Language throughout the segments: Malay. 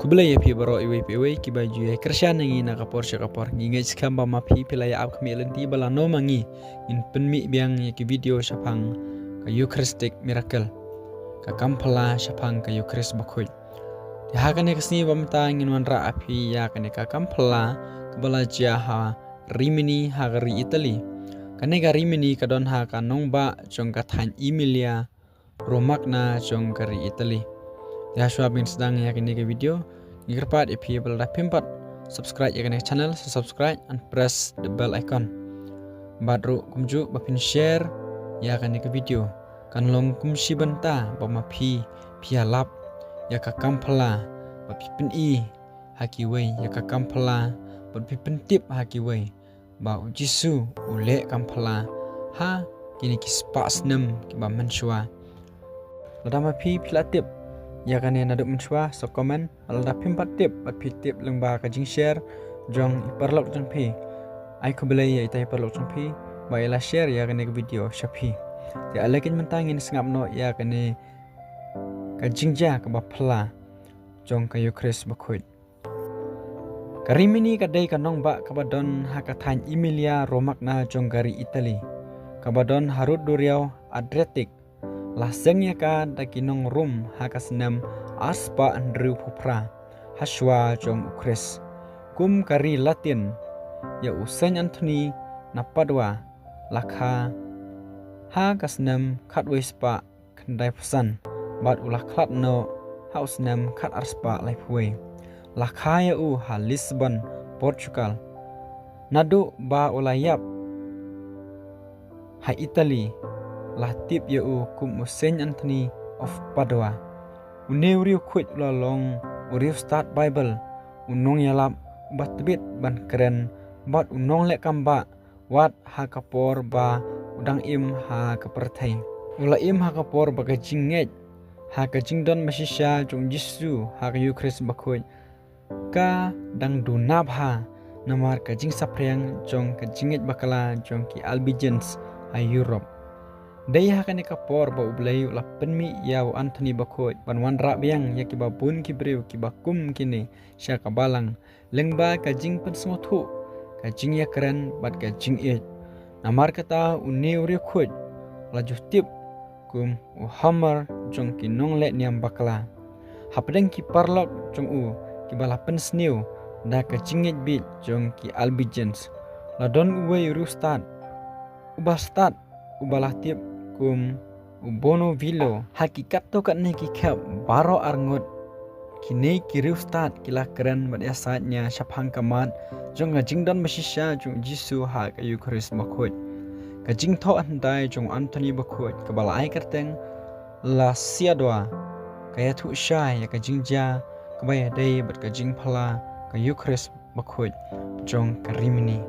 Kubelai pi baro iwe ki baju ya kershan ngi na kapor ngi skamba ma pi pilaya ab kami lenti bala no mangi in penmi biang ya ki video syapang ka Eucharistic miracle ka kampala syapang ka Eucharist bakoi di hakane kesni bamta ngin wanra api ya kane ka kampala kabala jaha rimini hagari Italy kane ga rimini kadon ha ka nongba jong ka than Emilia Romagna jong kari Italy ya swabin sedang ya kini ke video ngirpat ipi belda pimpat subscribe ya kini channel subscribe and press the bell icon badru kumju bapin share ya kini ke video kan long kumsi benta bama pi alap ya ka kampala bapi pen i haki wei ya ka kampala bapi pentip haki wei ba jisu ule kampala ha kini ki spas nem ki ba mensua ladama pi pilatip ya kan yang naduk mencuah so komen alda pimpat tip bat tip lengba ka jing share jong iparlok jong pi ai ko belai ya itai parlok jong pi ba ila share ya kan ke video shapi ya alakin mentangin sengap no ya kan ka jingja ka ba phla jong ka Eucharist bakhoi karimini ka dai ka nong ba ka ba don ha ka than Emilia Romagna jong gari Italy ka ba don harut duriau Adriatic lasengnya ka dakinong rum hakasnam aspa andrew pupra haswa jong ukres kum kari Latin ya Saint Anthony napadwa lakha hakasnam khatwispa khandai pusan bat ulah khat no hausnam khat arspa laipwe lakha ya ha Lisbon Portugal nadu ba ulayap ha Italy lah tip ya kum Saint Anthony of Padua uneuriu kuit long uriu start Bible unong yalap batbit ban keren bat unong lek kamba wat ha kapor ba udang im ha kaperthai ula im ha kapor ba ka jinget ha ka jingdon masisya jong Jisu ha ka Eucharist bakhoi ka dang dunab ha namar ka jing sapreng jong ka jinget bakala jong ki Albigens ha Europe daya kan kapor ba ublay la penmi yaw Anthony bakhoi banwan ra biang ya ki babun ki brew ki bakum kini sya kabalang lengba ka jing pen smothu ka jing ya keren bat ka jing e namar kata uni uri khoi la justip kum u hammer jong ki nong le niam bakla hapdeng ki parlok jong u ki bala pen snew da ka jinget bit jong ki Albigens la don uwe ru start ubastat ubalah tip kum ubono vilo hakikat to kan ki khap baro arngot kini kiriu start kila keren badia saatnya syapang kamat jong jingdan masisya jong Jisu ha ka Eucharist bakhoi ka jing tho andai jong Anthony bakhoi ka bala ai kerteng la siadwa kaya thu syai ya ka jingja ka baya dei bat ka jing phala ka Eucharist bakhoi jong karimini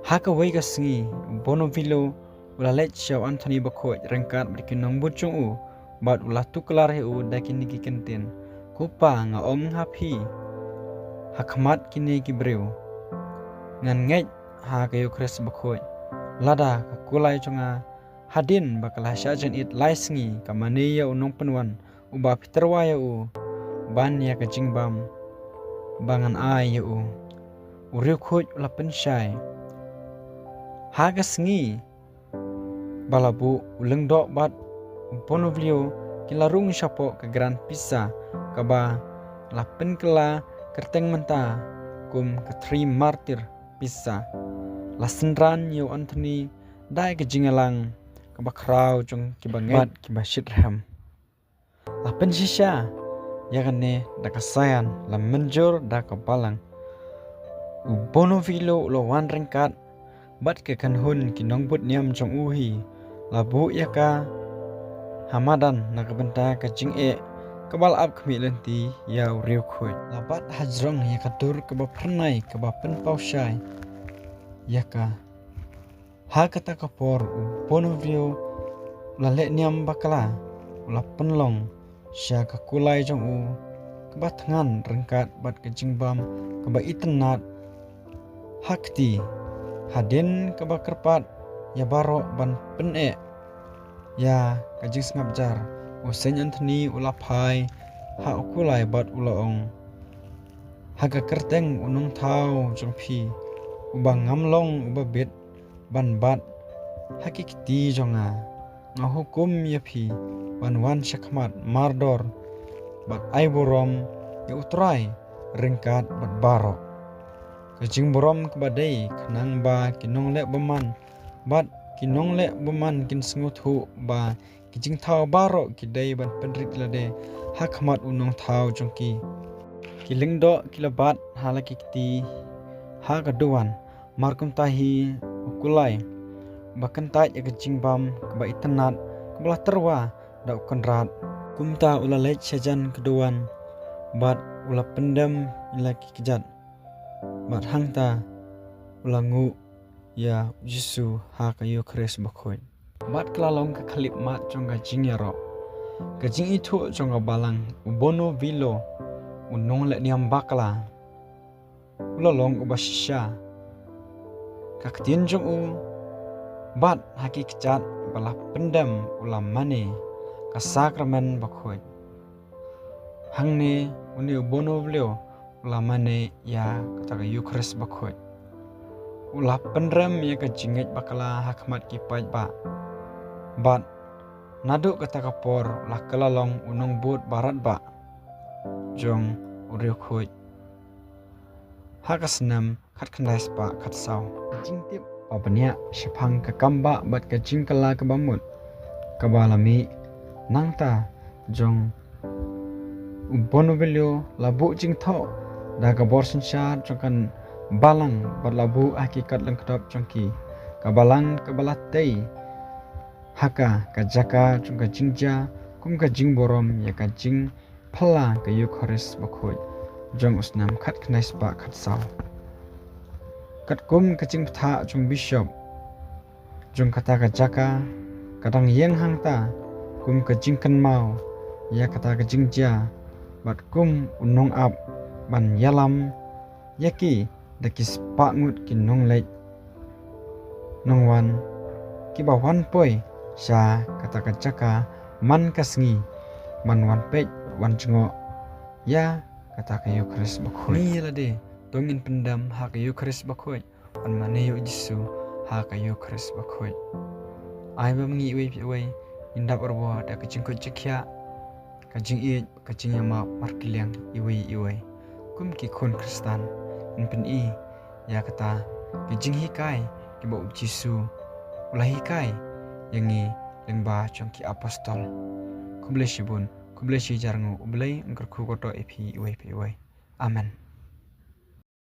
ha ka wei ka singi bono vilo ula let shaw Anthony bakhoi rengkat berkinong bucung u bat ulah tuklar he u dakin niki kentin kupa nga om happy hakmat kini ki brew ngan ngai ha ka Eucharist bakhoi lada ka kulai chunga hadin bakala syajen it laisngi kamane ya unong penwan uba piterwa ya u ban ya ka jingbam bangan ai ya u uriu khoj ula pensyai ha ka sngi balabu uleng dok bat ponovlio kilarung syapo ke Grand Pisa kaba lapen kela kerteng menta kum ke 3 martir Pisa lasendran yo Anthony dai ke jingalang kaba krau jong kibanget kibashirham lapen sisya ya kane da kasayan la menjur da kapalang ubonovilo lo wan rengkat bat ke kanhun kinong but niam jong uhi labu ya ka hamadan na kabenta ka jing e kabal ab khmi lenti ya riu khoi labat hajrong ya ka tur ka ba pernai ka ba pen paushai ya ka ha kata ka por bonovio la le niam bakala la penlong sya ka kulai jong u ka ba thangan rengkat bat ka jingbam ka ba itnat hakti hadin ka ba kerpat ya baro ban pene ya kajing ngabjar Saint Anthony ulapai ha ukulai bat ulaong haga kerteng unong thau jong phi uba ngamlong uba bet ban bat hakikti jonga nga hukum ya phi ban wan shakmat mardor bat aiborom ya utrai ringkat bat baro kajing borom kebadai kanang ba kinong le baman bat kinong le baman kin sengut hu ba kijing thau baro kidai ban penrit lade hakmat unong thau jongki kilingdo kilabat halaki kiti ha kaduan markum tahi ukulai bahkan tai ya kajing bam keba itenat kebelah terwa da konrat kumta ulalej sajan keduan bat ula pendam ilaki kejat bat hangta ulangu ya Yesu ha kayu Kris bakhoi bat kelalong ke khalip mat jong gajing ya ro gajing itu jong balang ubono vilo unong le niam bakla ulalong ubashisha kaktin jong u bat haki kejat balah pendam ulam mane ka sakramen bakhoi hangne uni ubono vilo ulamane ya kata Kris bakhoi ulah penrem ya ka jinget bakala hakmat kipai ba bat naduk kata kapor ulah kelalong unong but barat ba jong uriu khoi hakasnam khat khandais pa khat saw jingtip papania shphang ka kamba bat ka jingkala ka bamut kabalami nangta jong ubono vilo labu jingtho daga borsin syar jongkan balang berlabu hakikat lengkap jongki kabalang kabalatei haka kajaka jongka jingja kum ka jing borom ya ka jing phala ka Kris bakhoi jong usnam khat knais pa khat saw kat kum ka jing tha jong bishop jong kata kajaka kadang yeng hangta kum ka jing kan mau ya kata ka jingja bat kum unong ap ban yalam yaki dakis pangut kinong leit nongwan kibawan poi sha kata kajaka man kasngi man wan pej wan jengo ya kata kayu Kris bakhoi ni lade tongin pendam ha kayu Kris bakhoi an maneyo Yesu ha kayu Kris bakhoi ai ba ngi we indap orbo da kajing ko jekya kajing i kajing yama markiliang iwe kum ki khon Kristan pen i ya kata kajing hikai ki ba Yesu ulah hikai yangi lengba chongki apostol kubleshibun kubleshi jarngu ublei ngkerku koto epi iwe amen.